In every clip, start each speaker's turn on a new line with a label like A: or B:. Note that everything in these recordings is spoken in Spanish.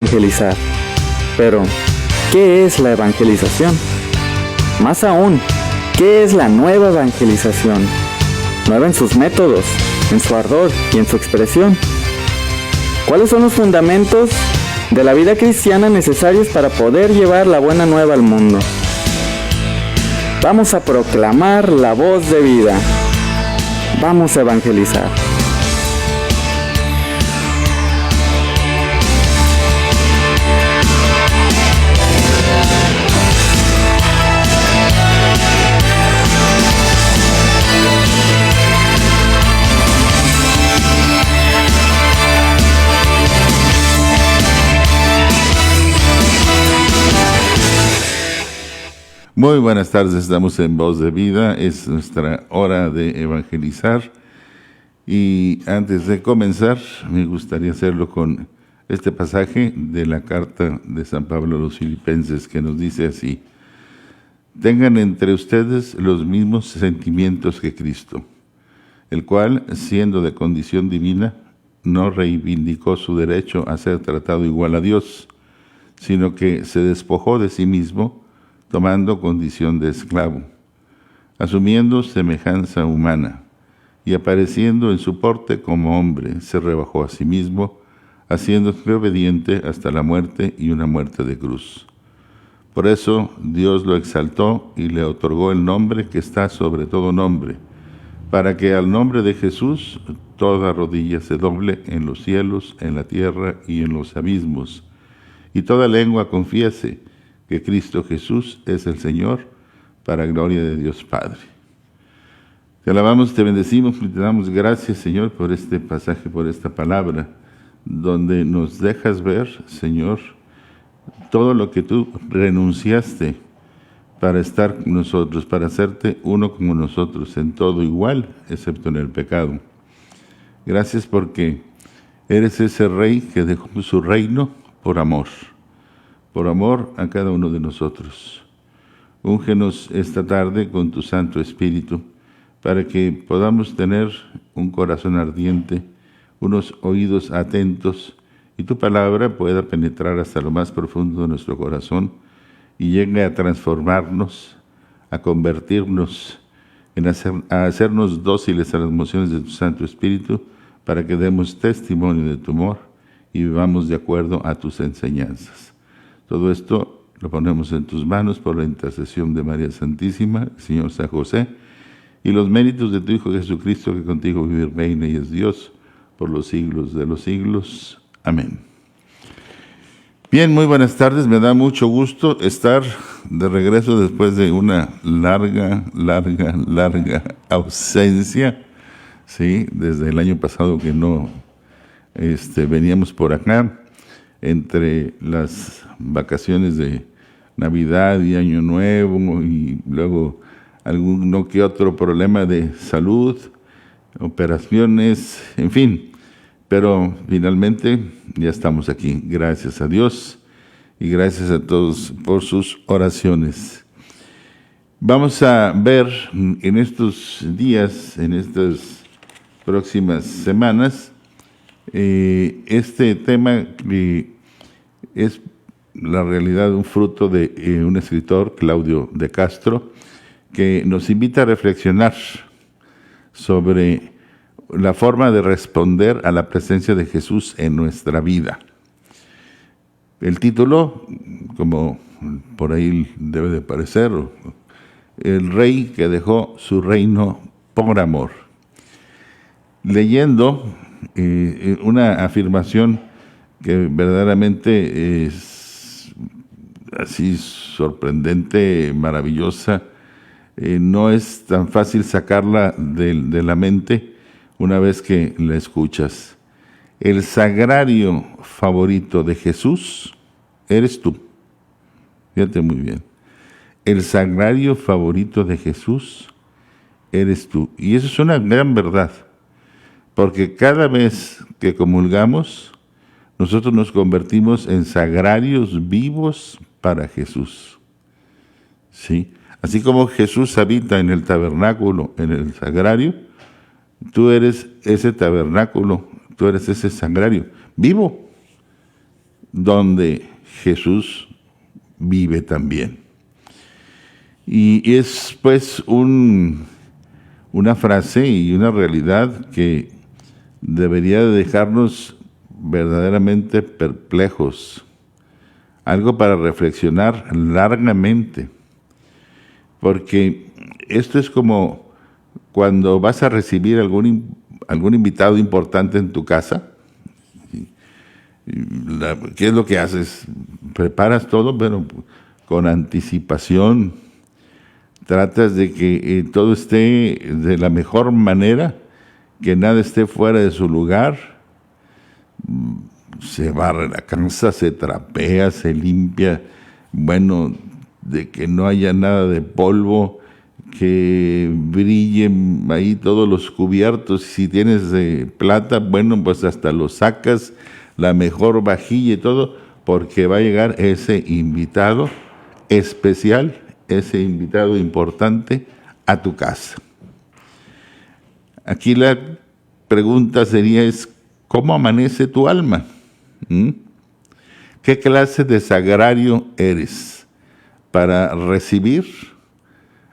A: evangelizar. Pero, ¿qué es la evangelización? Más aún, ¿qué es la nueva evangelización? Nueva en sus métodos, en su ardor y en su expresión. ¿Cuáles son los fundamentos de la vida cristiana necesarios para poder llevar la buena nueva al mundo? Vamos a proclamar la voz de vida. Vamos a evangelizar.
B: Muy buenas tardes, estamos en Voz de Vida, es nuestra hora de evangelizar y antes de comenzar me gustaría hacerlo con este pasaje de la carta de San Pablo a los Filipenses que nos dice así: tengan entre ustedes los mismos sentimientos que Cristo, el cual, siendo de condición divina, no reivindicó su derecho a ser tratado igual a Dios, sino que se despojó de sí mismo, tomando condición de esclavo, asumiendo semejanza humana, y apareciendo en su porte como hombre, se rebajó a sí mismo, haciéndose obediente hasta la muerte y una muerte de cruz. Por eso Dios lo exaltó y le otorgó el nombre que está sobre todo nombre, para que al nombre de Jesús toda rodilla se doble en los cielos, en la tierra y en los abismos, y toda lengua confiese que Cristo Jesús es el Señor, para gloria de Dios Padre. Te alabamos, te bendecimos y te damos gracias, Señor, por este pasaje, por esta palabra, donde nos dejas ver, Señor, todo lo que tú renunciaste para estar con nosotros, para hacerte uno como nosotros, en todo igual, excepto en el pecado. Gracias porque eres ese Rey que dejó su reino por amor a cada uno de nosotros. Úngenos esta tarde con tu Santo Espíritu, para que podamos tener un corazón ardiente, unos oídos atentos, y tu palabra pueda penetrar hasta lo más profundo de nuestro corazón y llegue a transformarnos, a convertirnos, a hacernos dóciles a las mociones de tu Santo Espíritu, para que demos testimonio de tu amor y vivamos de acuerdo a tus enseñanzas. Todo esto lo ponemos en tus manos por la intercesión de María Santísima, el Señor San José, y los méritos de tu Hijo Jesucristo, que contigo vive, reina y es Dios por los siglos de los siglos. Amén. Bien, muy buenas tardes. Me da mucho gusto estar de regreso después de una larga ausencia. Sí, desde el año pasado que no veníamos por acá, entre las vacaciones de Navidad y Año Nuevo y luego alguno que otro problema de salud, operaciones, en fin. Pero finalmente ya estamos aquí, gracias a Dios y gracias a todos por sus oraciones. Vamos a ver en estos días, en estas próximas semanas, este tema es la realidad un fruto de un escritor, Claudio de Castro, que nos invita a reflexionar sobre la forma de responder a la presencia de Jesús en nuestra vida. El título, como por ahí debe de parecer, el rey que dejó su reino por amor. Leyendo una afirmación que verdaderamente es así sorprendente, maravillosa, no es tan fácil sacarla de la mente una vez que la escuchas. El sagrario favorito de Jesús eres tú. Fíjate muy bien. El sagrario favorito de Jesús eres tú. Y eso es una gran verdad, porque cada vez que comulgamos, nosotros nos convertimos en sagrarios vivos para Jesús. ¿Sí? Así como Jesús habita en el tabernáculo, en el sagrario, tú eres ese tabernáculo, tú eres ese sagrario vivo. donde Jesús vive también. Y es pues una frase y una realidad que debería dejarnos verdaderamente perplejos, algo para reflexionar largamente, porque esto es como cuando vas a recibir algún invitado importante en tu casa. ¿Qué es lo que haces? Preparas todo, pero con anticipación. Tratas de que todo esté de la mejor manera, que nada esté fuera de su lugar. Se barre la casa, se trapea, se limpia, bueno, de que no haya nada de polvo, que brillen ahí todos los cubiertos. Si tienes plata, bueno, pues hasta lo sacas, la mejor vajilla y todo, porque va a llegar ese invitado especial, ese invitado importante a tu casa. Aquí la pregunta sería ¿cómo amanece tu alma? ¿Qué clase de sagrario eres para recibir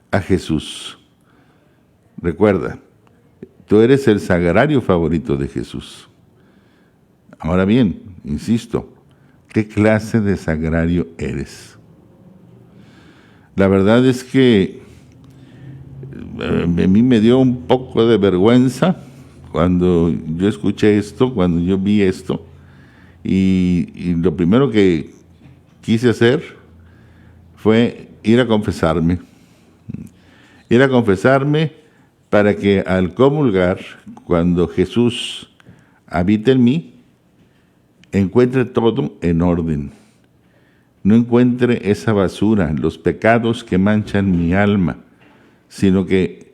B: a Jesús? Recuerda, tú eres el sagrario favorito de Jesús. Ahora bien, insisto, ¿qué clase de sagrario eres? La verdad es que a mí me dio un poco de vergüenza cuando yo escuché esto, cuando yo vi esto, y lo primero que quise hacer fue ir a confesarme. Ir a confesarme para que al comulgar, cuando Jesús habita en mí, encuentre todo en orden. No encuentre esa basura, los pecados que manchan mi alma, sino que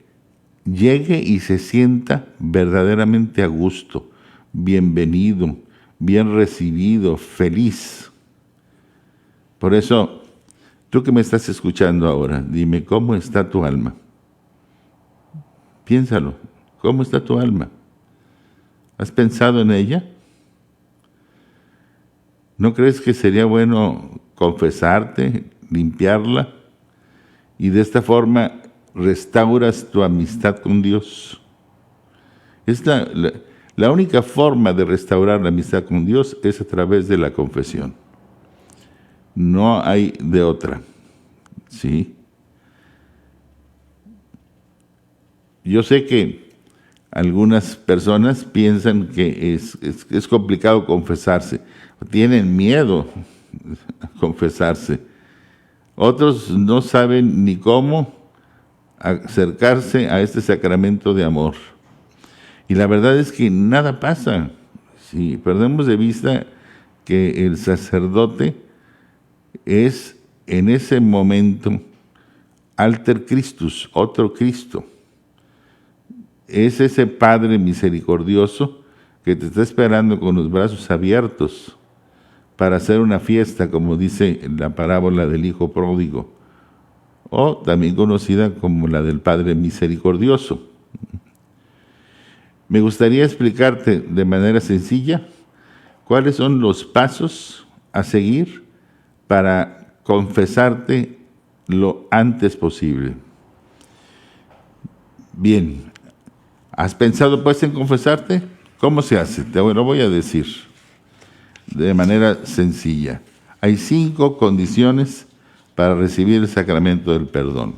B: llegue y se sienta verdaderamente a gusto, bienvenido, bien recibido, feliz. Por eso, tú que me estás escuchando ahora, dime, ¿cómo está tu alma? Piénsalo, ¿cómo está tu alma? ¿Has pensado en ella? ¿No crees que sería bueno confesarte, limpiarla y de esta forma restauras tu amistad con Dios? La única forma de restaurar la amistad con Dios es a través de la confesión. No hay de otra. ¿Sí? Yo sé que algunas personas piensan que es complicado confesarse, tienen miedo a confesarse. Otros no saben ni cómo acercarse a este sacramento de amor. Y la verdad es que nada pasa. Si perdemos de vista que el sacerdote es en ese momento alter Christus, otro Cristo. Es ese Padre misericordioso que te está esperando con los brazos abiertos para hacer una fiesta, como dice la parábola del Hijo Pródigo, o también conocida como la del Padre Misericordioso. Me gustaría explicarte de manera sencilla cuáles son los pasos a seguir para confesarte lo antes posible. Bien, ¿has pensado pues en confesarte? ¿Cómo se hace? Te lo voy a decir de manera sencilla. Hay 5 condiciones para recibir el sacramento del perdón.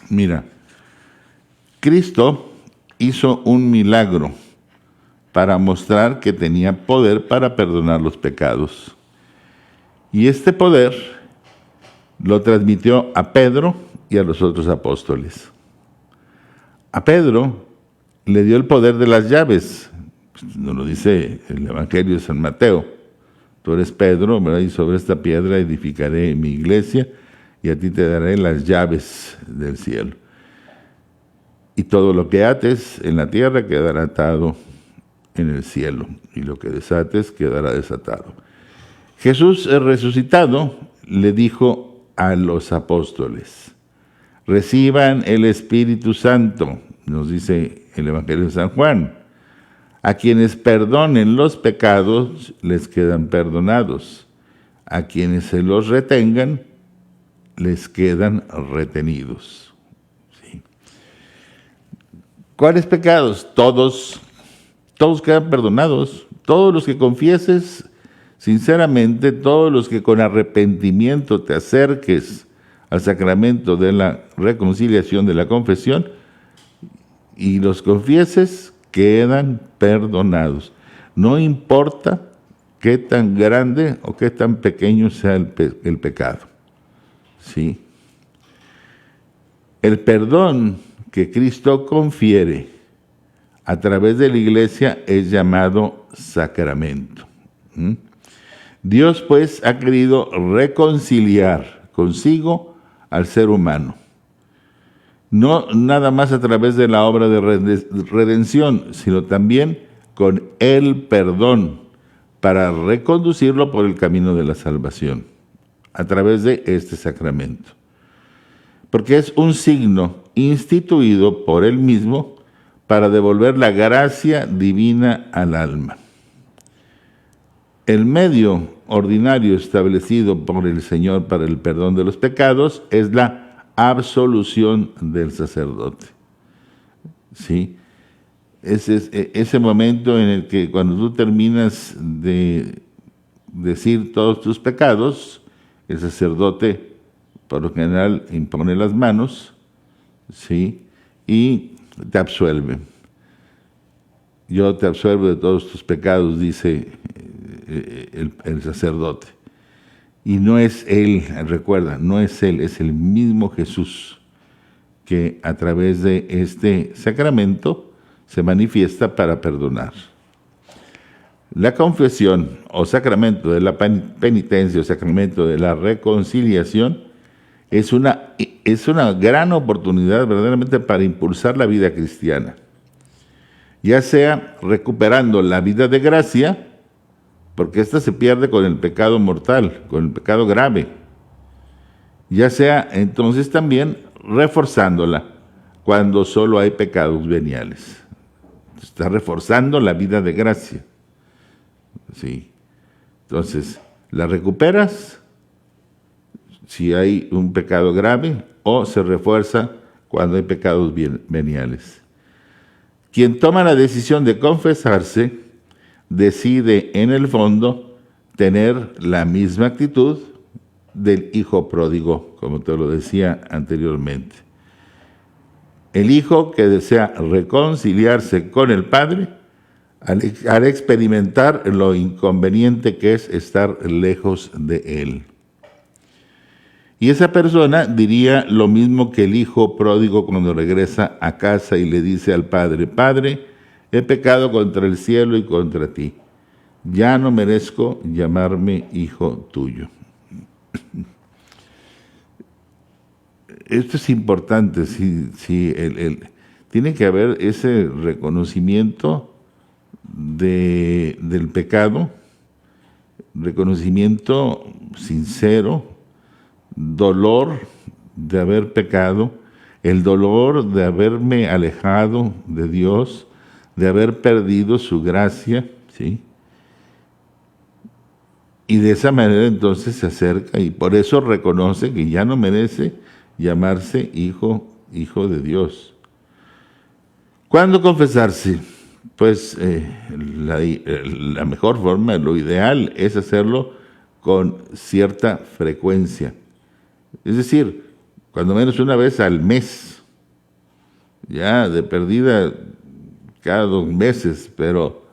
B: Mira, Cristo hizo un milagro para mostrar que tenía poder para perdonar los pecados. Y este poder lo transmitió a Pedro y a los otros apóstoles. A Pedro le dio el poder de las llaves. Nos lo dice el Evangelio de San Mateo. Tú eres Pedro, ¿verdad? Y sobre esta piedra edificaré mi iglesia y a ti te daré las llaves del cielo. Y todo lo que ates en la tierra quedará atado en el cielo, y lo que desates quedará desatado. Jesús resucitado le dijo a los apóstoles: reciban el Espíritu Santo, nos dice el Evangelio de San Juan. A quienes perdonen los pecados, les quedan perdonados. A quienes se los retengan, les quedan retenidos. ¿Sí? ¿Cuáles pecados? Todos quedan perdonados. Todos los que confieses sinceramente, todos los que con arrepentimiento te acerques al sacramento de la reconciliación, de la confesión, y los confieses, quedan perdonados. No importa qué tan grande o qué tan pequeño sea el pecado. ¿Sí? El perdón que Cristo confiere a través de la Iglesia es llamado sacramento. Dios, pues, ha querido reconciliar consigo al ser humano. No nada más a través de la obra de redención, sino también con el perdón para reconducirlo por el camino de la salvación, a través de este sacramento. Porque es un signo instituido por Él mismo para devolver la gracia divina al alma. El medio ordinario establecido por el Señor para el perdón de los pecados es la absolución del sacerdote. ¿Sí? Ese momento en el que cuando tú terminas de decir todos tus pecados, el sacerdote por lo general impone las manos, ¿sí? Y te absuelve. Yo te absuelvo de todos tus pecados, dice el sacerdote. Y no es él, recuerda, no es él, es el mismo Jesús que a través de este sacramento se manifiesta para perdonar. La confesión o sacramento de la penitencia o sacramento de la reconciliación es una gran oportunidad verdaderamente para impulsar la vida cristiana, ya sea recuperando la vida de gracia, porque ésta se pierde con el pecado mortal, con el pecado grave, ya sea entonces también reforzándola cuando solo hay pecados veniales. Está reforzando la vida de gracia. Sí. Entonces, la recuperas si hay un pecado grave o se refuerza cuando hay pecados veniales. Quien toma la decisión de confesarse decide en el fondo tener la misma actitud del hijo pródigo, como te lo decía anteriormente. El hijo que desea reconciliarse con el padre al experimentar lo inconveniente que es estar lejos de él. Y esa persona diría lo mismo que el hijo pródigo cuando regresa a casa y le dice al padre: Padre, he pecado contra el cielo y contra ti. Ya no merezco llamarme hijo tuyo. Esto es importante, tiene que haber ese reconocimiento del pecado, reconocimiento sincero, dolor de haber pecado, el dolor de haberme alejado de Dios, de haber perdido su gracia, ¿sí? Y de esa manera entonces se acerca y por eso reconoce que ya no merece llamarse hijo de Dios. ¿Cuándo confesarse? Pues la mejor forma, lo ideal es hacerlo con cierta frecuencia. Es decir, cuando menos una vez al mes, ya de perdida cada 2 meses, pero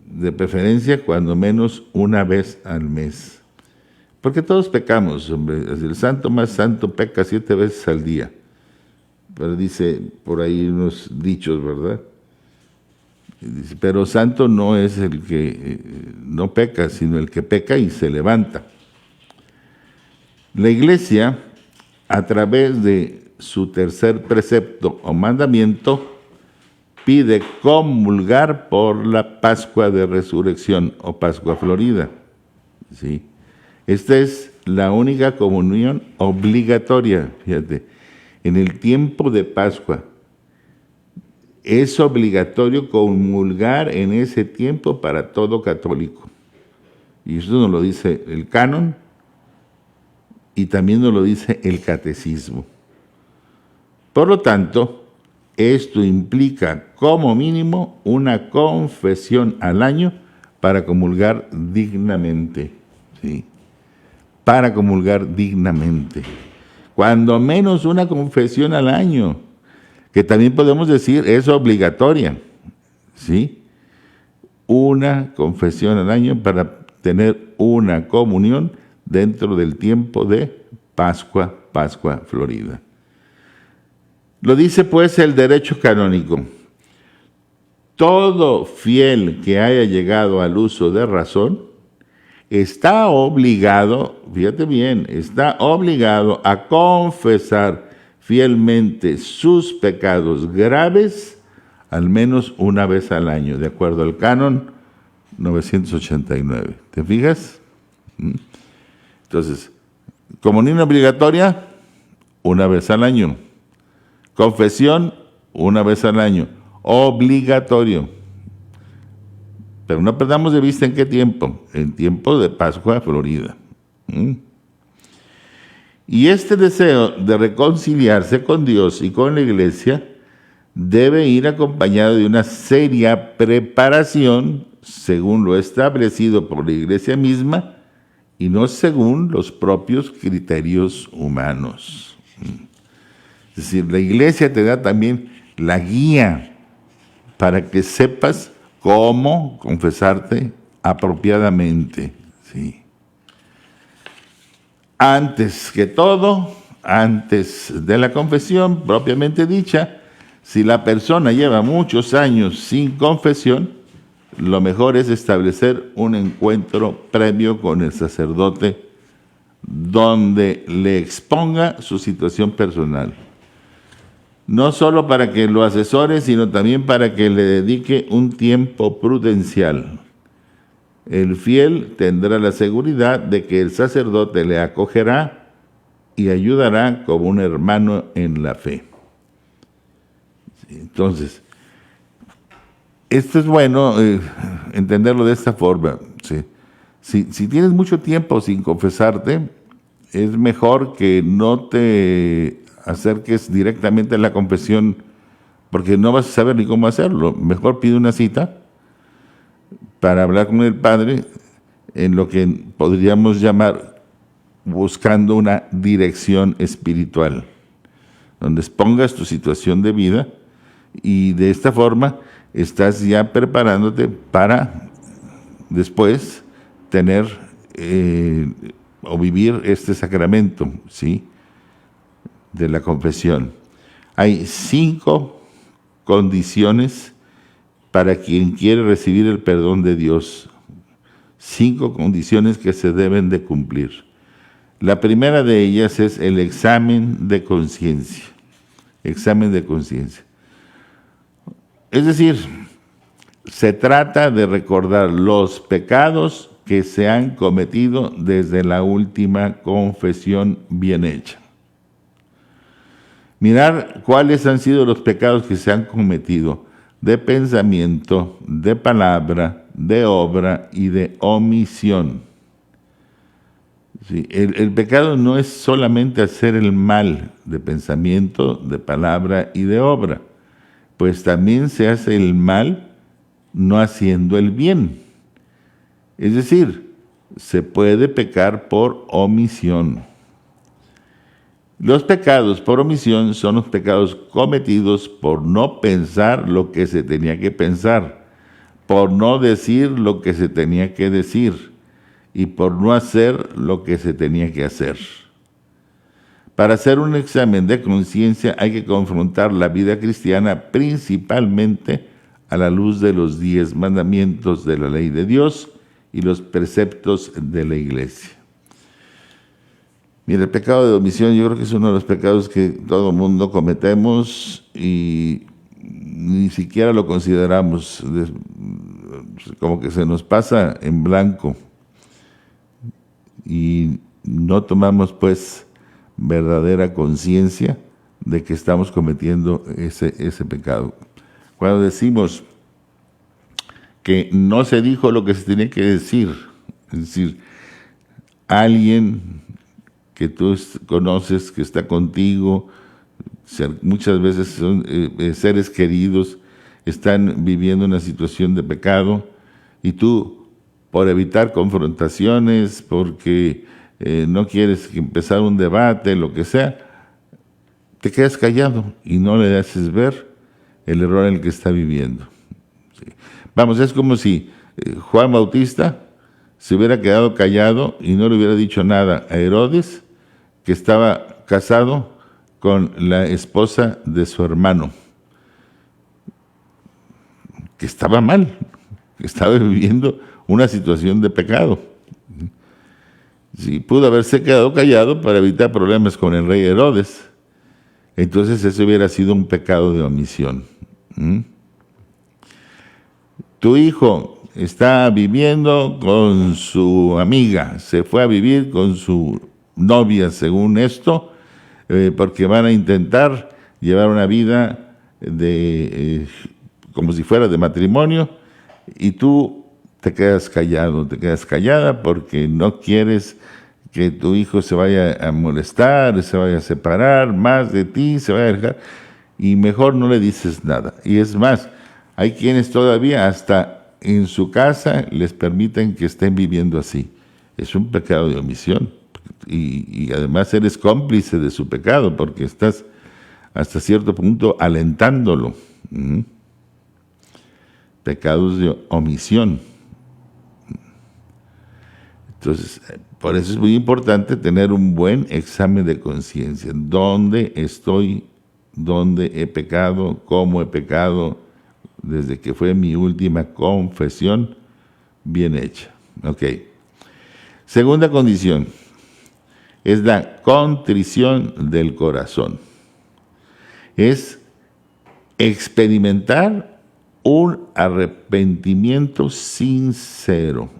B: de preferencia cuando menos una vez al mes. Porque todos pecamos, hombre. El santo más santo peca 7 veces al día. Pero dice por ahí unos dichos, ¿verdad? Dice, pero santo no es el que no peca, sino el que peca y se levanta. La Iglesia, a través de su tercer precepto o mandamiento, pide comulgar por la Pascua de Resurrección o Pascua Florida. ¿Sí? Esta es la única comunión obligatoria, fíjate, en el tiempo de Pascua. es obligatorio comulgar en ese tiempo para todo católico. Y eso nos lo dice el canon y también nos lo dice el catecismo. Por lo tanto, esto implica como mínimo una confesión al año para comulgar dignamente. ¿Sí? Para comulgar dignamente. Cuando menos una confesión al año, que también podemos decir es obligatoria. ¿Sí? Una confesión al año para tener una comunión dentro del tiempo de Pascua Florida. Lo dice pues el derecho canónico. Todo fiel que haya llegado al uso de razón está obligado, fíjate bien, está obligado a confesar fielmente sus pecados graves al menos una vez al año, de acuerdo al canon 989. ¿Te fijas? Entonces, comunión obligatoria, una vez al año. Confesión, una vez al año. Obligatorio. Pero no perdamos de vista en qué tiempo. En tiempo de Pascua Florida. Y este deseo de reconciliarse con Dios y con la Iglesia debe ir acompañado de una seria preparación, según lo establecido por la Iglesia misma, y no según los propios criterios humanos. Es decir, la Iglesia te da también la guía para que sepas cómo confesarte apropiadamente. ¿Sí? Antes que todo, antes de la confesión propiamente dicha, si la persona lleva muchos años sin confesión, lo mejor es establecer un encuentro previo con el sacerdote donde le exponga su situación personal. No solo para que lo asesore, sino también para que le dedique un tiempo prudencial. El fiel tendrá la seguridad de que el sacerdote le acogerá y ayudará como un hermano en la fe. Entonces, esto es bueno entenderlo de esta forma. ¿Sí? Si tienes mucho tiempo sin confesarte, es mejor que no te acerques directamente a la confesión, porque no vas a saber ni cómo hacerlo. Mejor pide una cita para hablar con el Padre en lo que podríamos llamar buscando una dirección espiritual, donde expongas tu situación de vida y de esta forma estás ya preparándote para después tener o vivir este sacramento, ¿sí?, de la confesión. Hay 5 condiciones para quien quiere recibir el perdón de Dios. 5 condiciones que se deben de cumplir. La primera de ellas es el examen de conciencia. Examen de conciencia. Es decir, se trata de recordar los pecados que se han cometido desde la última confesión bien hecha. Mirar cuáles han sido los pecados que se han cometido de pensamiento, de palabra, de obra y de omisión. Sí, el pecado no es solamente hacer el mal de pensamiento, de palabra y de obra, pues también se hace el mal no haciendo el bien. Es decir, se puede pecar por omisión. Los pecados por omisión son los pecados cometidos por no pensar lo que se tenía que pensar, por no decir lo que se tenía que decir y por no hacer lo que se tenía que hacer. Para hacer un examen de conciencia hay que confrontar la vida cristiana principalmente a la luz de los 10 mandamientos de la ley de Dios y los preceptos de la Iglesia. Mira, el pecado de omisión yo creo que es uno de los pecados que todo mundo cometemos y ni siquiera lo consideramos, como que se nos pasa en blanco y no tomamos pues verdadera conciencia de que estamos cometiendo ese pecado. cuando decimos que no se dijo lo que se tenía que decir, es decir, alguien que tú conoces, que está contigo, muchas veces son seres queridos, están viviendo una situación de pecado, y tú, por evitar confrontaciones, porque no quieres empezar un debate, lo que sea, te quedas callado y no le haces ver el error en el que está viviendo. Sí. Vamos, es como si Juan Bautista se hubiera quedado callado y no le hubiera dicho nada a Herodes, que estaba casado con la esposa de su hermano, que estaba mal, que estaba viviendo una situación de pecado. Sí, pudo haberse quedado callado para evitar problemas con el rey Herodes. Entonces ese hubiera sido un pecado de omisión. Tu hijo está viviendo con su amiga, se fue a vivir con su novia, según esto, porque van a intentar llevar una vida como si fuera de matrimonio, y tú te quedas callado, te quedas callada porque no quieres que tu hijo se vaya a molestar, se vaya a separar más de ti, se vaya a alejar, y mejor no le dices nada. Y es más, hay quienes todavía hasta en su casa les permiten que estén viviendo así. Es un pecado de omisión, y además eres cómplice de su pecado porque estás hasta cierto punto alentándolo. Pecados de omisión. Entonces, por eso es muy importante tener un buen examen de conciencia. ¿Dónde estoy? ¿Dónde he pecado? ¿Cómo he pecado? Desde que fue mi última confesión bien hecha. Ok. Segunda condición es la contrición del corazón. Es experimentar un arrepentimiento sincero.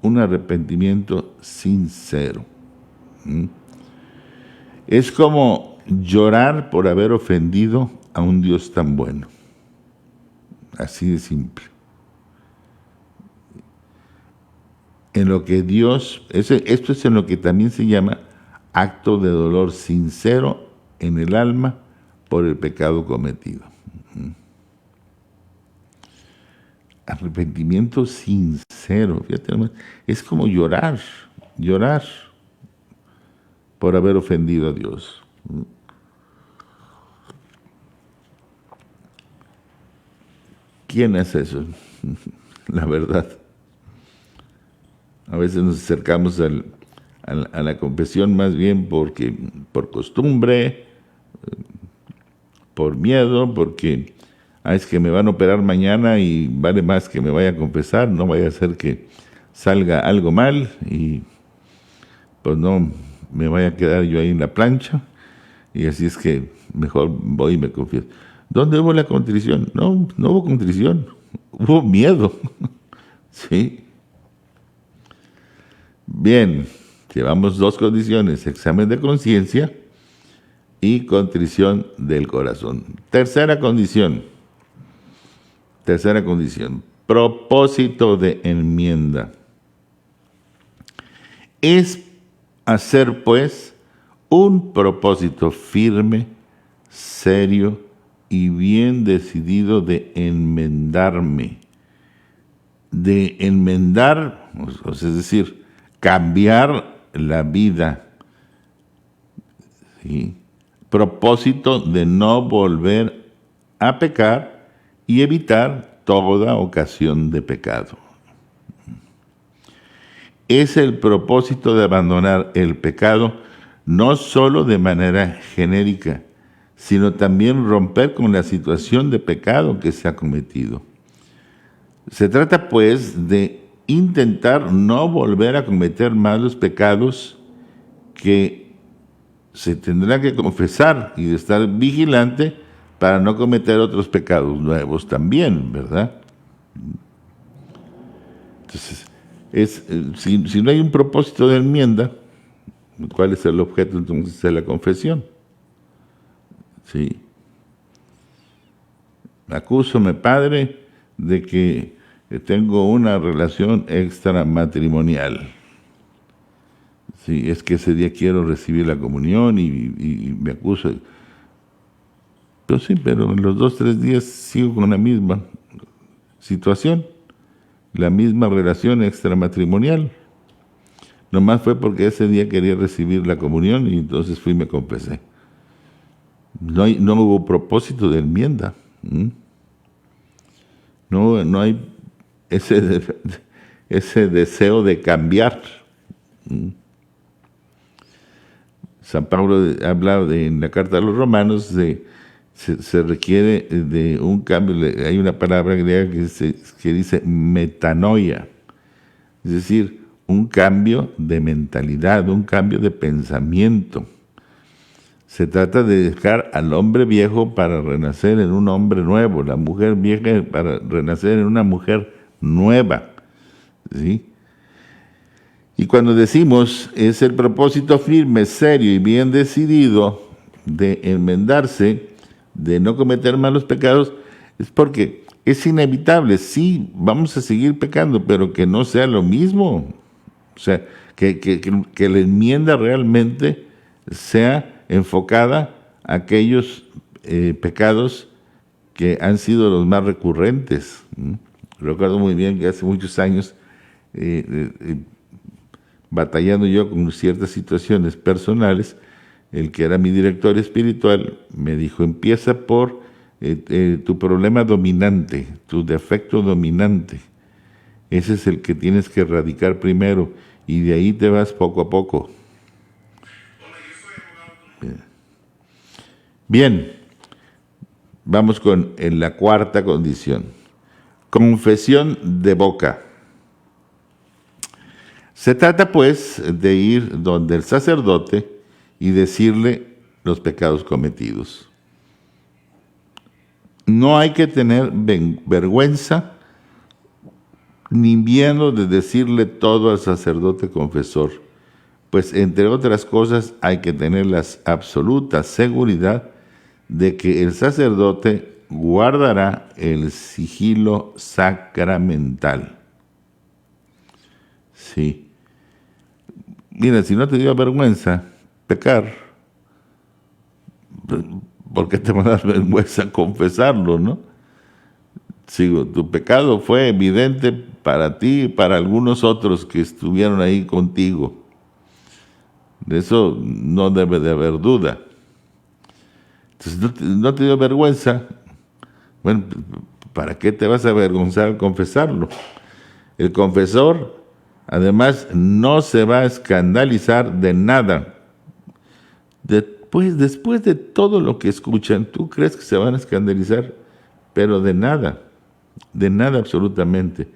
B: Un arrepentimiento sincero. Es como llorar por haber ofendido a un Dios tan bueno. Así de simple. En lo que Dios, esto es en lo que también se llama acto de dolor sincero en el alma por el pecado cometido. Arrepentimiento sincero, fíjate, es como llorar por haber ofendido a Dios. ¿Quién hace eso? La verdad. A veces nos acercamos a la confesión más bien por costumbre, por miedo, porque es que me van a operar mañana y vale más que me vaya a confesar, no vaya a ser que salga algo mal y pues no me vaya a quedar yo ahí en la plancha, y así es que mejor voy y me confieso. ¿Dónde hubo la contrición? No hubo contrición, hubo miedo. ¿Sí? Bien, llevamos dos condiciones: examen de conciencia y contrición del corazón. Tercera condición, propósito de enmienda. Es hacer, pues, un propósito firme, serio y bien decidido de enmendarme. De enmendar, es decir, cambiar la vida. ¿Sí? Propósito de no volver a pecar y evitar toda ocasión de pecado. Es el propósito de abandonar el pecado no solo de manera genérica, sino también romper con la situación de pecado que se ha cometido. Se trata, pues, de intentar no volver a cometer más los pecados que se tendrá que confesar, y de estar vigilante para no cometer otros pecados nuevos también, ¿verdad? Entonces, si no hay un propósito de enmienda, ¿cuál es el objeto entonces de la confesión? Sí. acúsome, padre, de que tengo una relación extramatrimonial. Sí, es que ese día quiero recibir la comunión y me acuso. Pero sí, pero en los 2, 3 días sigo con la misma situación, la misma relación extramatrimonial. Nomás fue porque ese día quería recibir la comunión y entonces fui y me confesé. No hubo propósito de enmienda. No hay ese deseo de cambiar. San Pablo habla en la carta a los Romanos se requiere de un cambio. Hay una palabra griega que dice metanoia, es decir, un cambio de mentalidad, un cambio de pensamiento. Se trata de dejar al hombre viejo para renacer en un hombre nuevo, la mujer vieja para renacer en una mujer nueva, ¿sí? Y cuando decimos es el propósito firme, serio y bien decidido de enmendarse, de no cometer malos pecados, es porque es inevitable. Sí, vamos a seguir pecando, pero que no sea lo mismo. O sea, que la enmienda realmente sea enfocada a aquellos pecados que han sido los más recurrentes. Recuerdo muy bien que hace muchos años, batallando yo con ciertas situaciones personales, el que era mi director espiritual me dijo: empieza por tu problema dominante, tu defecto dominante. Ese es el que tienes que erradicar primero y de ahí te vas poco a poco. Bien, vamos con la cuarta condición. Confesión de boca. Se trata pues de ir donde el sacerdote y decirle los pecados cometidos. No hay que tener vergüenza ni miedo de decirle todo al sacerdote confesor, pues entre otras cosas hay que tener la absoluta seguridad de que el sacerdote guardará el sigilo sacramental. Sí. Mira, si no te dio vergüenza pecar, ¿por qué te va a dar vergüenza confesarlo, no? Si tu pecado fue evidente para ti y para algunos otros que estuvieron ahí contigo. De eso no debe de haber duda. Entonces, no te dio vergüenza. Bueno, ¿para qué te vas a avergonzar al confesarlo? El confesor, además, no se va a escandalizar de nada. Después de todo lo que escuchan, ¿tú crees que se van a escandalizar? Pero de nada absolutamente.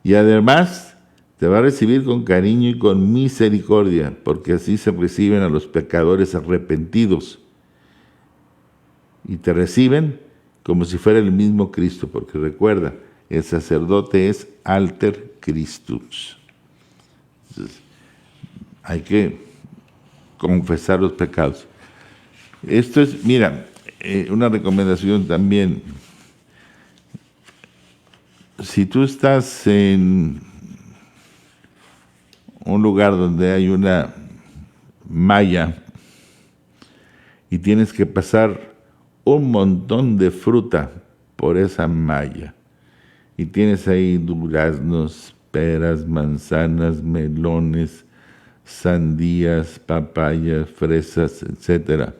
B: Y además te va a recibir con cariño y con misericordia, porque así se reciben a los pecadores arrepentidos. Y te reciben como si fuera el mismo Cristo, porque recuerda, el sacerdote es alter Christus. Entonces, hay que confesar los pecados. Esto es, mira, una recomendación también. Si tú estás en un lugar donde hay una malla y tienes que pasar un montón de fruta por esa malla, y tienes ahí duraznos, peras, manzanas, melones, sandías, papayas, fresas, etcétera,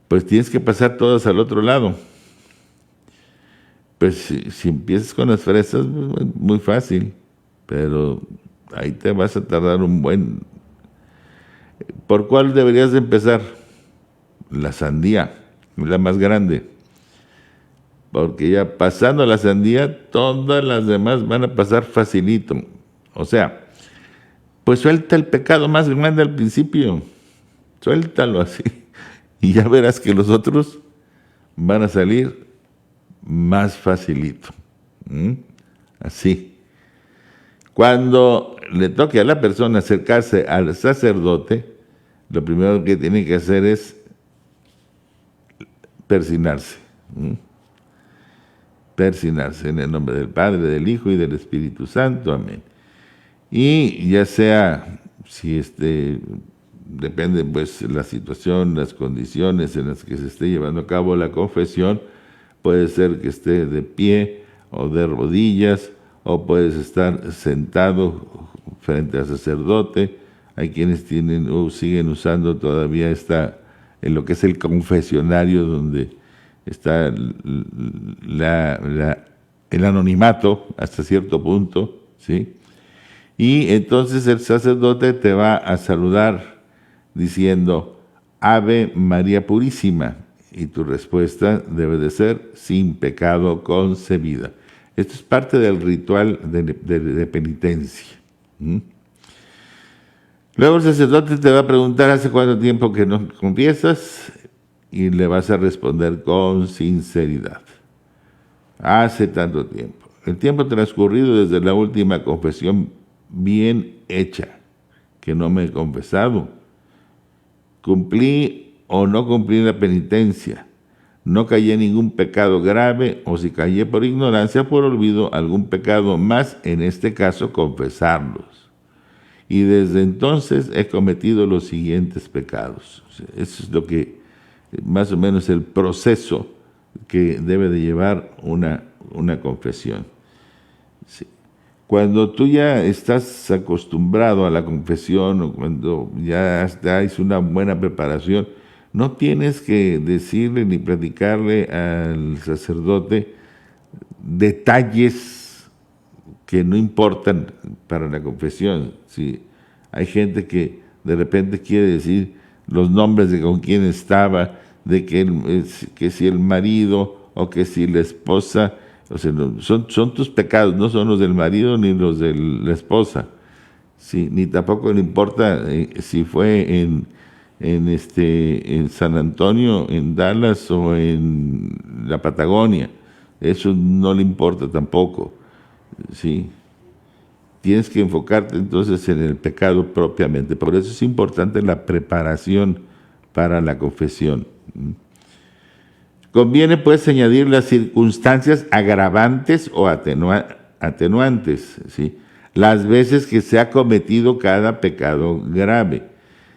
B: pues tienes que pasar todas al otro lado. Pues si empiezas con las fresas, muy fácil, pero ahí te vas a tardar un buen. ¿Por cuál deberías de empezar? La sandía, la más grande. Porque ya pasando la sandía, todas las demás van a pasar facilito. O sea, pues suelta el pecado más grande al principio. Suéltalo así. Y ya verás que los otros van a salir más facilito. Así. Cuando le toque a la persona acercarse al sacerdote, lo primero que tiene que hacer es persignarse. persignarse en el nombre del Padre, del Hijo y del Espíritu Santo. Amén. Y ya sea, si depende pues la situación, las condiciones en las que se esté llevando a cabo la confesión, puede ser que esté de pie o de rodillas, o puedes estar sentado frente al sacerdote. Hay quienes tienen o siguen usando todavía en lo que es el confesionario, donde está el anonimato hasta cierto punto, ¿sí? Y entonces el sacerdote te va a saludar diciendo, Ave María Purísima, y tu respuesta debe de ser, sin pecado concebida. Esto es parte del ritual de penitencia. Luego el sacerdote te va a preguntar hace cuánto tiempo que no confiesas, y le vas a responder con sinceridad. Hace tanto tiempo. El tiempo transcurrido desde la última confesión bien hecha, que no me he confesado. Cumplí o no cumplí la penitencia. No callé en ningún pecado grave, o si callé por ignorancia, por olvido, algún pecado más, en este caso, confesarlos. Y desde entonces he cometido los siguientes pecados. O sea, eso es lo que, más o menos, el proceso que debe de llevar una confesión. Sí. Cuando tú ya estás acostumbrado a la confesión, o cuando ya has una buena preparación, no tienes que decirle ni platicarle al sacerdote detalles que no importan para la confesión. Sí, hay gente que de repente quiere decir los nombres de con quién estaba, de que si el marido o que si la esposa, o sea, son tus pecados, no son los del marido ni los de la esposa. Sí, ni tampoco le importa si fue en San Antonio, en Dallas o en la Patagonia. Eso no le importa tampoco. ¿Sí? Tienes que enfocarte entonces en el pecado propiamente. Por eso es importante la preparación para la confesión. Conviene pues añadir las circunstancias agravantes o atenuantes, ¿sí? Las veces que se ha cometido cada pecado grave.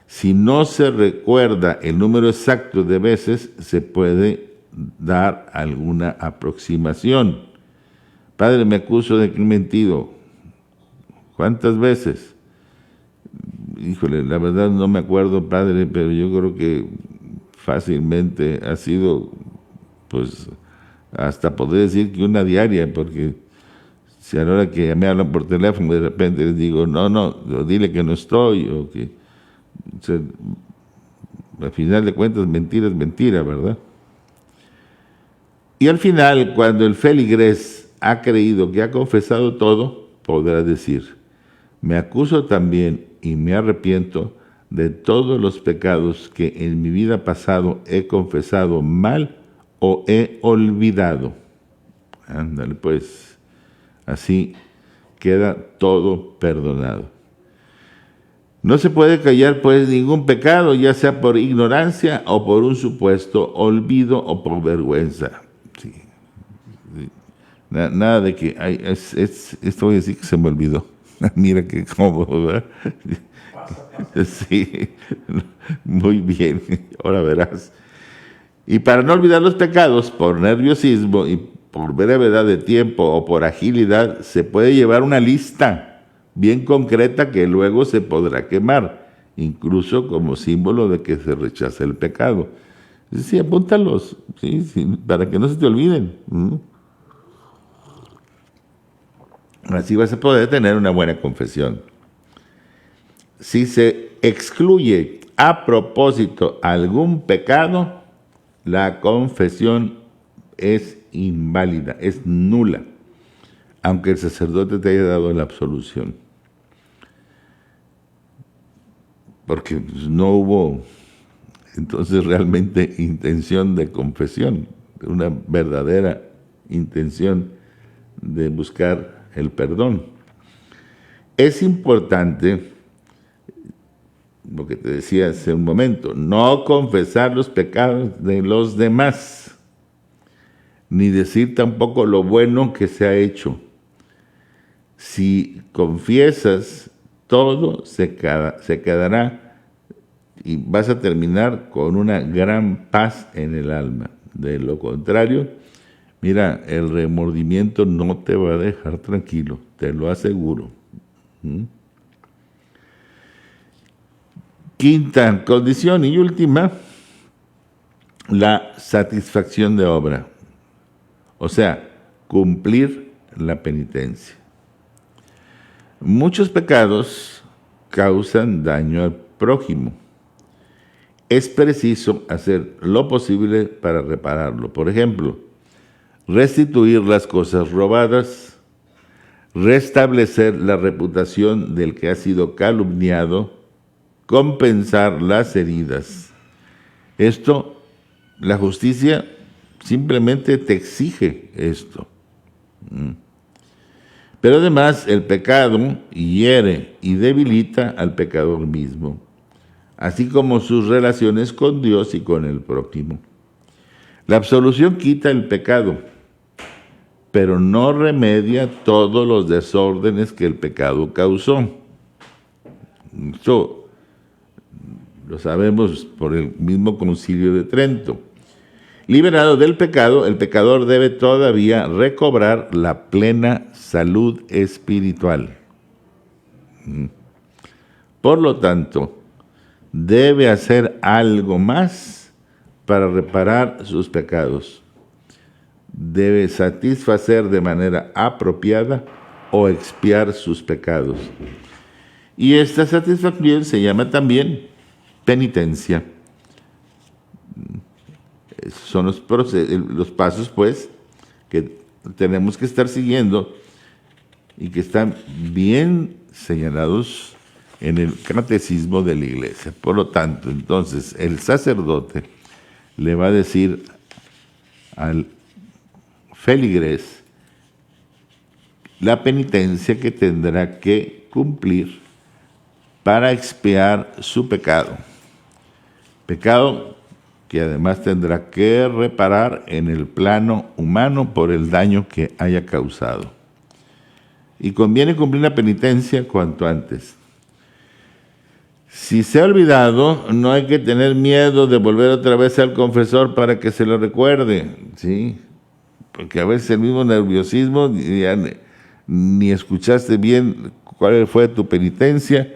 B: Si no se recuerda el número exacto de veces, se puede dar alguna aproximación. Padre, me acuso de que he mentido. ¿Cuántas veces? Híjole, la verdad no me acuerdo, Padre, pero yo creo que fácilmente ha sido, pues, hasta poder decir que una diaria, porque si a la hora que me hablan por teléfono de repente les digo, no, dile que no estoy, o que, o sea, al final de cuentas mentira es mentira, ¿verdad? Y al final, cuando el feligrés ha creído que ha confesado todo, podrá decir, me acuso también y me arrepiento de todos los pecados que en mi vida pasado he confesado mal o he olvidado. Ándale, pues, así queda todo perdonado. No se puede callar, pues, ningún pecado, ya sea por ignorancia o por un supuesto olvido o por vergüenza. Sí. Nada de que, esto voy a decir que se me olvidó. Mira qué cómodo, ¿verdad? Sí, muy bien, ahora verás. Y para no olvidar los pecados, por nerviosismo y por brevedad de tiempo o por agilidad, se puede llevar una lista bien concreta que luego se podrá quemar, incluso como símbolo de que se rechaza el pecado. Sí, apúntalos, sí, para que no se te olviden. Así vas a poder tener una buena confesión. Si se excluye a propósito algún pecado, la confesión es inválida, es nula, aunque el sacerdote te haya dado la absolución. Porque no hubo entonces realmente intención de confesión, una verdadera intención de buscar el perdón. Es importante, lo que te decía hace un momento, no confesar los pecados de los demás, ni decir tampoco lo bueno que se ha hecho. Si confiesas, todo se quedará y vas a terminar con una gran paz en el alma. De lo contrario, mira, el remordimiento no te va a dejar tranquilo, te lo aseguro. Quinta condición y última, la satisfacción de obra. O sea, cumplir la penitencia. Muchos pecados causan daño al prójimo. Es preciso hacer lo posible para repararlo. Por ejemplo, restituir las cosas robadas, restablecer la reputación del que ha sido calumniado, compensar las heridas. Esto, la justicia simplemente te exige esto. Pero además el pecado hiere y debilita al pecador mismo, así como sus relaciones con Dios y con el prójimo. La absolución quita el pecado, pero no remedia todos los desórdenes que el pecado causó. Esto lo sabemos por el mismo Concilio de Trento. Liberado del pecado, el pecador debe todavía recobrar la plena salud espiritual. Por lo tanto, debe hacer algo más para reparar sus pecados. Debe satisfacer de manera apropiada o expiar sus pecados. Y esta satisfacción se llama también penitencia. Son los pasos, pues, que tenemos que estar siguiendo y que están bien señalados en el catecismo de la Iglesia. Por lo tanto, entonces, el sacerdote le va a decir al feligrés la penitencia que tendrá que cumplir para expiar su pecado. Pecado que además tendrá que reparar en el plano humano por el daño que haya causado. Y conviene cumplir la penitencia cuanto antes. Si se ha olvidado, no hay que tener miedo de volver otra vez al confesor para que se lo recuerde, ¿sí? Porque a veces el mismo nerviosismo, ya ni escuchaste bien cuál fue tu penitencia,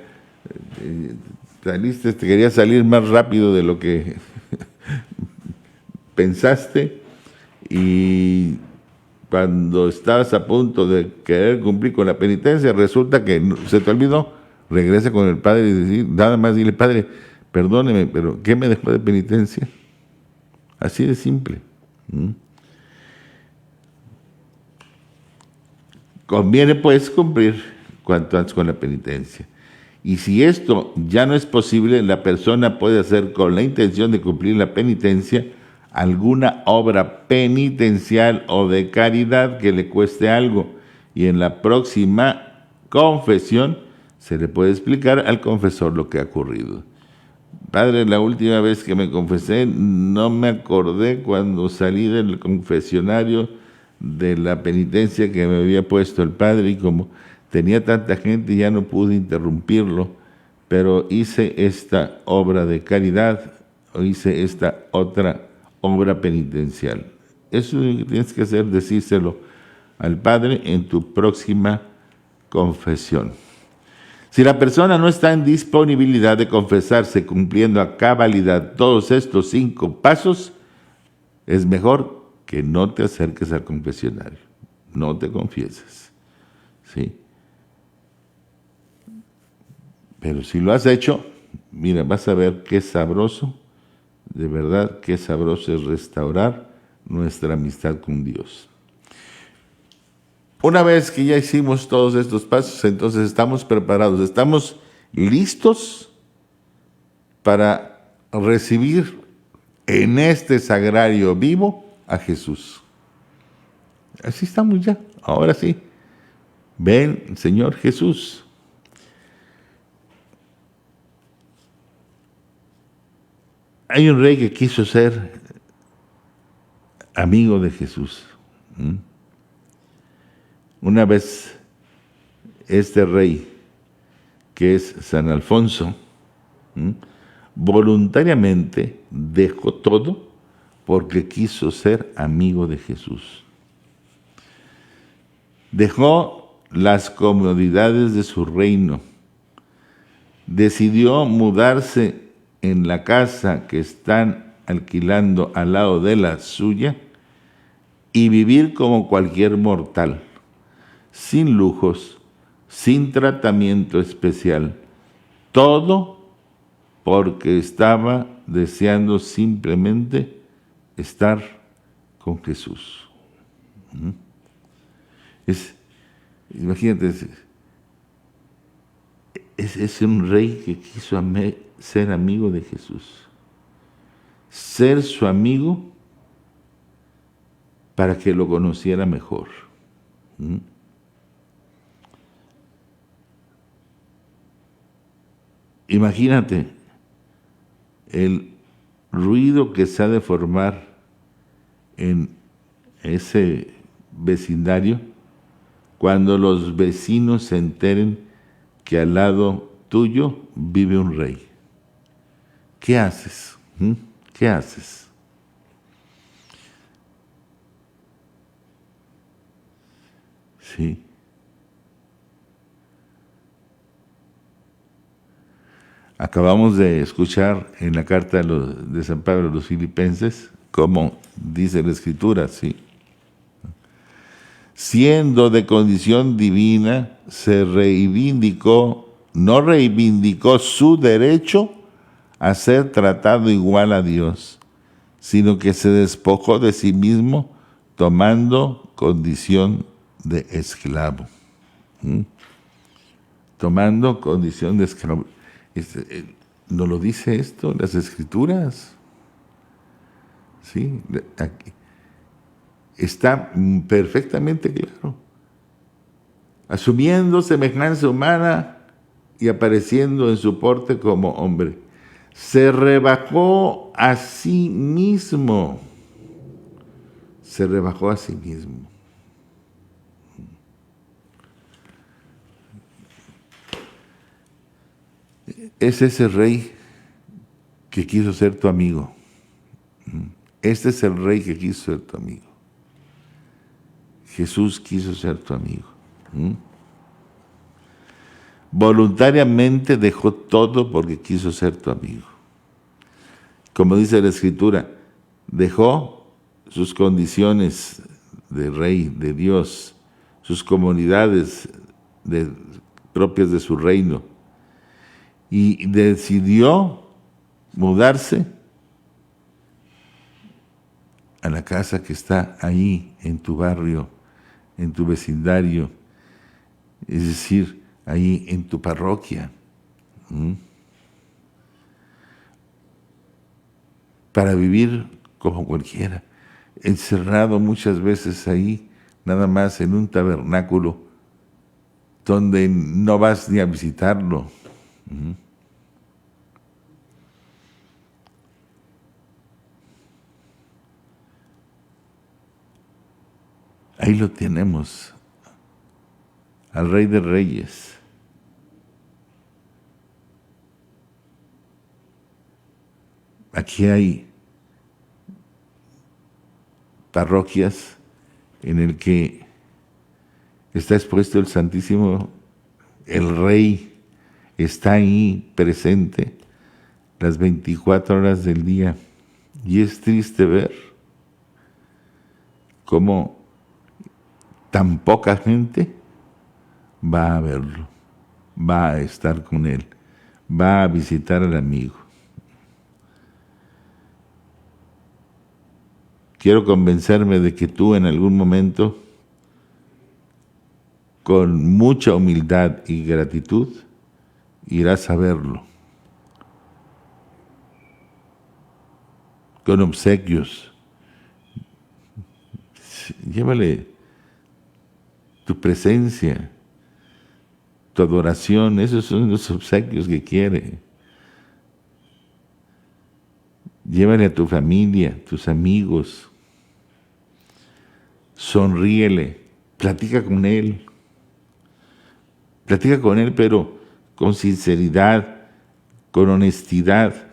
B: te querías salir más rápido de lo que pensaste, y cuando estabas a punto de querer cumplir con la penitencia, resulta que se te olvidó. Regresa con el padre y decir, nada más dile, padre, perdóneme, pero ¿qué me dejó de penitencia? Así de simple. Conviene pues cumplir cuanto antes con la penitencia. Y si esto ya no es posible, la persona puede hacer con la intención de cumplir la penitencia alguna obra penitencial o de caridad que le cueste algo, y en la próxima confesión se le puede explicar al confesor lo que ha ocurrido. Padre, la última vez que me confesé no me acordé cuando salí del confesionario de la penitencia que me había puesto el padre, y como tenía tanta gente ya no pude interrumpirlo, pero hice esta obra de caridad o hice esta otra obra penitencial. Eso que tienes que hacer, decírselo al Padre en tu próxima confesión. Si la persona no está en disponibilidad de confesarse cumpliendo a cabalidad todos estos 5 pasos, es mejor que no te acerques al confesionario, no te confieses, ¿sí? Pero si lo has hecho, mira, vas a ver qué sabroso, de verdad, qué sabroso es restaurar nuestra amistad con Dios. Una vez que ya hicimos todos estos pasos, entonces estamos preparados, estamos listos para recibir en este sagrario vivo a Jesús. Así estamos ya, ahora sí. Ven, Señor Jesús. Hay un rey que quiso ser amigo de Jesús. Una vez este rey, que es San Alfonso, voluntariamente dejó todo porque quiso ser amigo de Jesús. Dejó las comodidades de su reino, decidió mudarse en la casa que están alquilando al lado de la suya y vivir como cualquier mortal, sin lujos, sin tratamiento especial, todo porque estaba deseando simplemente estar con Jesús. Imagínate, es un rey que quiso ser amigo de Jesús, ser su amigo para que lo conociera mejor. Imagínate el ruido que se ha de formar en ese vecindario cuando los vecinos se enteren que al lado tuyo vive un rey. ¿Qué haces? ¿Qué haces? Sí. Acabamos de escuchar en la carta de San Pablo a los Filipenses, como dice la Escritura, sí. Siendo de condición divina, no reivindicó su derecho a ser tratado igual a Dios, sino que se despojó de sí mismo, tomando condición de esclavo. Tomando condición de esclavo. ¿No lo dice esto las Escrituras? Sí, aquí está perfectamente claro. Asumiendo semejanza humana y apareciendo en su porte como hombre, se rebajó a sí mismo. Se rebajó a sí mismo. Es ese rey que quiso ser tu amigo. Este es el rey que quiso ser tu amigo. Jesús quiso ser tu amigo. Voluntariamente dejó todo porque quiso ser tu amigo. Como dice la Escritura, dejó sus condiciones de rey, de Dios, sus comunidades propias de su reino, y decidió mudarse a la casa que está ahí en tu barrio, en tu vecindario, es decir, ahí en tu parroquia, para vivir como cualquiera, encerrado muchas veces ahí, nada más en un tabernáculo, donde no vas ni a visitarlo. Ahí lo tenemos, al Rey de Reyes. Aquí hay parroquias en el que está expuesto el Santísimo, el Rey está ahí presente las 24 horas del día, y es triste ver cómo tan poca gente va a verlo, va a estar con él, va a visitar al amigo. Quiero convencerme de que tú en algún momento, con mucha humildad y gratitud, irás a verlo, con obsequios. Llévale tu presencia, tu adoración, esos son los obsequios que quiere. Llévale a tu familia, tus amigos. sonríele, platica con él, pero con sinceridad, con honestidad,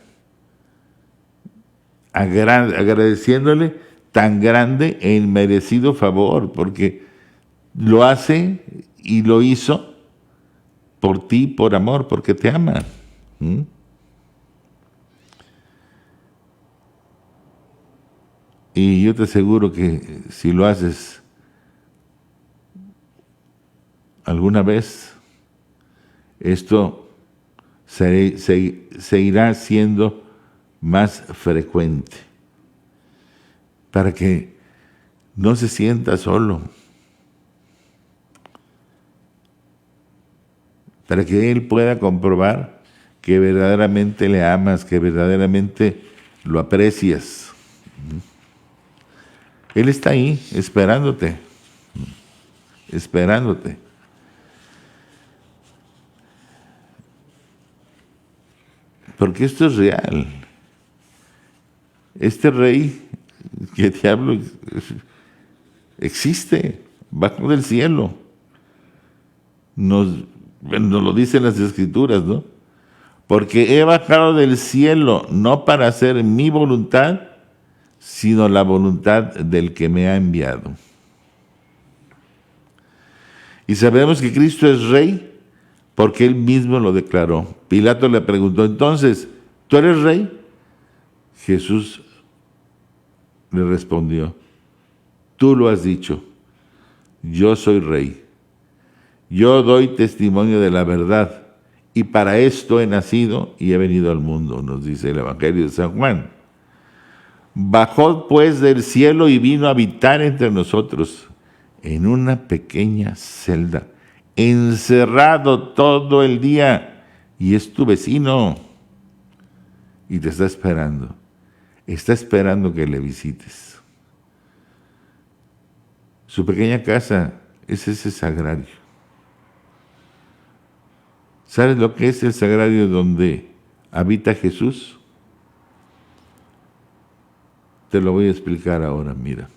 B: agradeciéndole tan grande e inmerecido favor, porque lo hace y lo hizo por ti, por amor, porque te ama. Y yo te aseguro que si lo haces alguna vez, esto se irá siendo más frecuente, para que no se sienta solo, para que él pueda comprobar que verdaderamente le amas, que verdaderamente lo aprecias. Él está ahí esperándote, esperándote. Porque esto es real. Este rey que te hablo existe, bajo del cielo. Nos lo dicen las Escrituras, ¿no? Porque he bajado del cielo no para hacer mi voluntad, sino la voluntad del que me ha enviado. Y sabemos que Cristo es rey porque él mismo lo declaró. Pilato le preguntó, entonces, ¿tú eres rey? Jesús le respondió, tú lo has dicho, yo soy rey. Yo doy testimonio de la verdad y para esto he nacido y he venido al mundo, nos dice el Evangelio de San Juan. Bajó pues del cielo y vino a habitar entre nosotros en una pequeña celda, encerrado todo el día, y es tu vecino y te está esperando que le visites. Su pequeña casa es ese sagrario. ¿Sabes lo que es el sagrario donde habita Jesús? Te lo voy a explicar ahora, mira.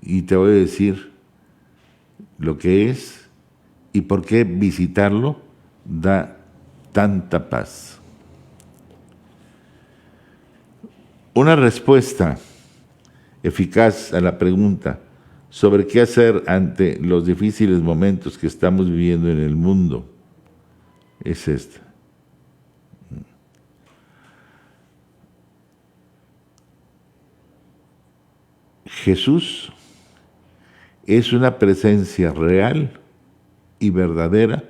B: Y te voy a decir lo que es y por qué visitarlo da tanta paz. Una respuesta eficaz a la pregunta sobre qué hacer ante los difíciles momentos que estamos viviendo en el mundo es esta. Jesús es una presencia real y verdadera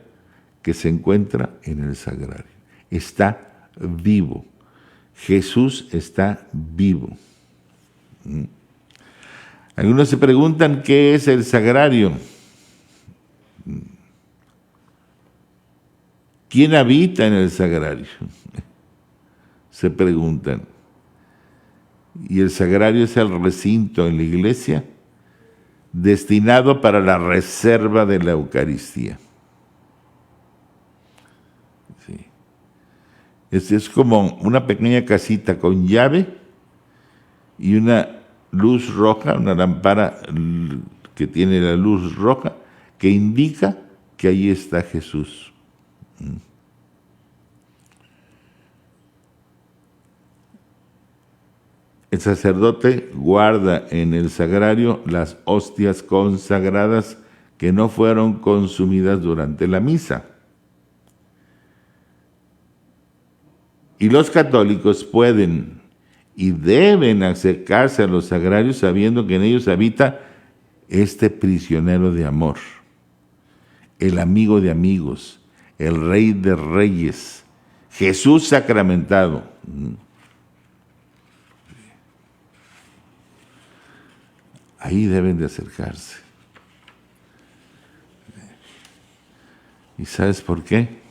B: que se encuentra en el sagrario. Está vivo. Jesús está vivo. Algunos se preguntan qué es el sagrario. ¿Quién habita en el sagrario? Se preguntan. Y el sagrario es el recinto en la iglesia destinado para la reserva de la Eucaristía. Sí. Es como una pequeña casita con llave y una luz roja, una lámpara que tiene la luz roja, que indica que ahí está Jesús. El sacerdote guarda en el sagrario las hostias consagradas que no fueron consumidas durante la misa. Y los católicos pueden y deben acercarse a los sagrarios sabiendo que en ellos habita este prisionero de amor, el amigo de amigos, el rey de reyes, Jesús sacramentado. Ahí deben de acercarse. ¿Y sabes por qué?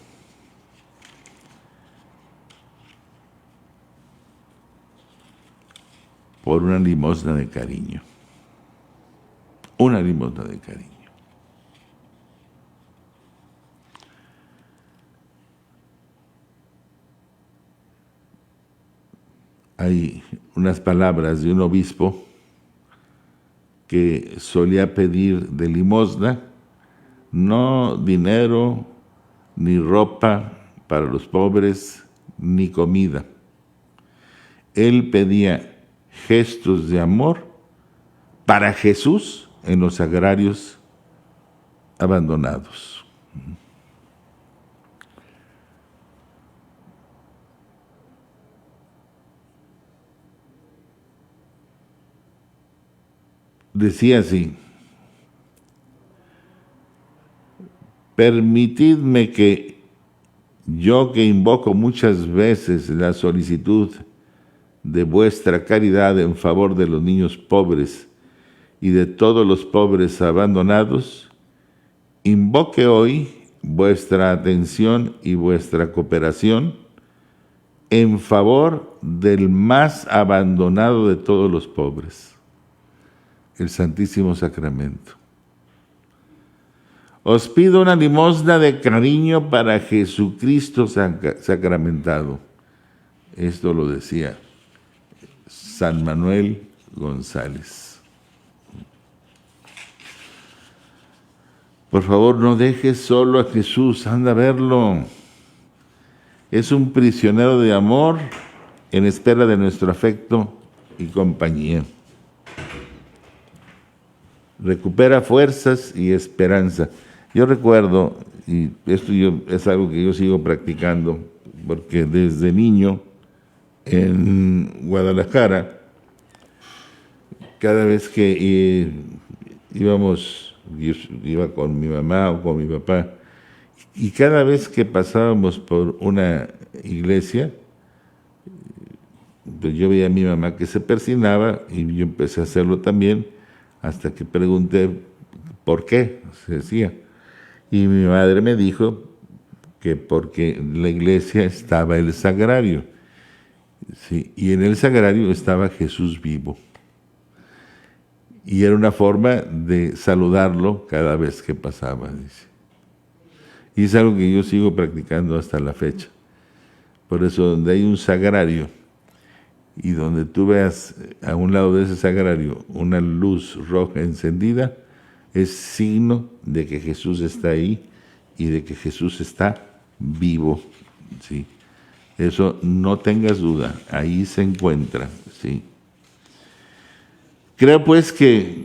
B: Por una limosna de cariño. Una limosna de cariño. Hay unas palabras de un obispo que solía pedir de limosna, no dinero, ni ropa para los pobres, ni comida. Él pedía gestos de amor para Jesús en los agrarios abandonados. Decía así: permitidme que yo, que invoco muchas veces la solicitud de vuestra caridad en favor de los niños pobres y de todos los pobres abandonados, invoque hoy vuestra atención y vuestra cooperación en favor del más abandonado de todos los pobres, el Santísimo Sacramento. Os pido una limosna de cariño para Jesucristo sacramentado. Esto lo decía San Manuel González. Por favor, no dejes solo a Jesús, anda a verlo. Es un prisionero de amor en espera de nuestro afecto y compañía. Recupera fuerzas y esperanza. Yo recuerdo, y esto es algo que yo sigo practicando, porque desde niño en Guadalajara, cada vez que iba con mi mamá o con mi papá, y cada vez que pasábamos por una iglesia, pues yo veía a mi mamá que se persinaba y yo empecé a hacerlo también, hasta que pregunté por qué se decía. Y mi madre me dijo que porque en la iglesia estaba el sagrario, sí, y en el sagrario estaba Jesús vivo. Y era una forma de saludarlo cada vez que pasaba, dice. Y es algo que yo sigo practicando hasta la fecha. Por eso, donde hay un sagrario y donde tú veas a un lado de ese sagrario una luz roja encendida, es signo de que Jesús está ahí y de que Jesús está vivo, ¿sí? Eso no tengas duda, ahí se encuentra, ¿sí? Creo pues que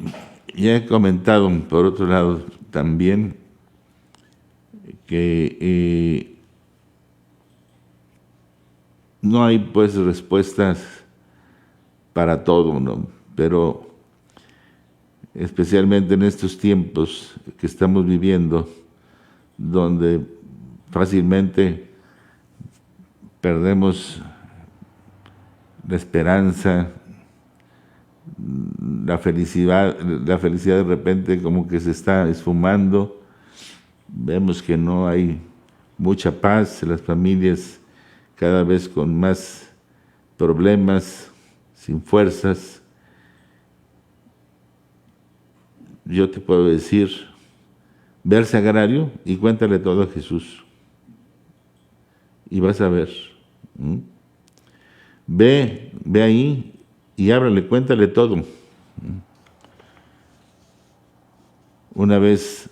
B: ya he comentado, por otro lado, también que no hay pues respuestas para todo, ¿no? Pero especialmente en estos tiempos que estamos viviendo, donde fácilmente perdemos la esperanza, la felicidad de repente como que se está esfumando, vemos que no hay mucha paz, las familias cada vez con más problemas, sin fuerzas. Yo te puedo decir, ve al sagrario y cuéntale todo a Jesús. Y vas a ver. Ve ahí y ábrale, cuéntale todo. Una vez,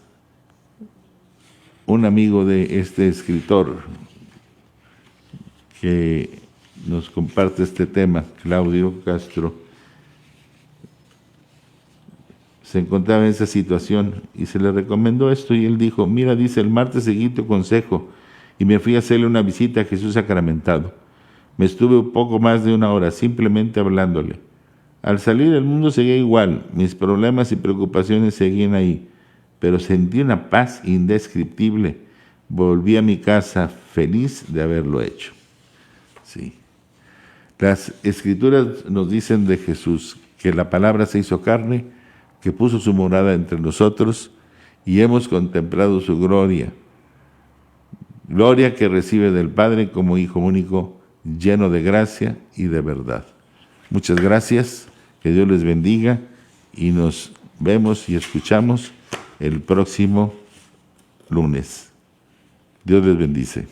B: un amigo de este escritor que nos comparte este tema, Claudio Castro, se encontraba en esa situación y se le recomendó esto y él dijo: mira, dice, el martes seguí tu consejo y me fui a hacerle una visita a Jesús sacramentado. Me estuve un poco más de una hora simplemente hablándole. Al salir el mundo seguía igual, mis problemas y preocupaciones seguían ahí, pero sentí una paz indescriptible. Volví a mi casa feliz de haberlo hecho. Sí. Las Escrituras nos dicen de Jesús que la palabra se hizo carne, que puso su morada entre nosotros y hemos contemplado su gloria. Gloria que recibe del Padre como Hijo único, lleno de gracia y de verdad. Muchas gracias, que Dios les bendiga y nos vemos y escuchamos el próximo lunes. Dios les bendice.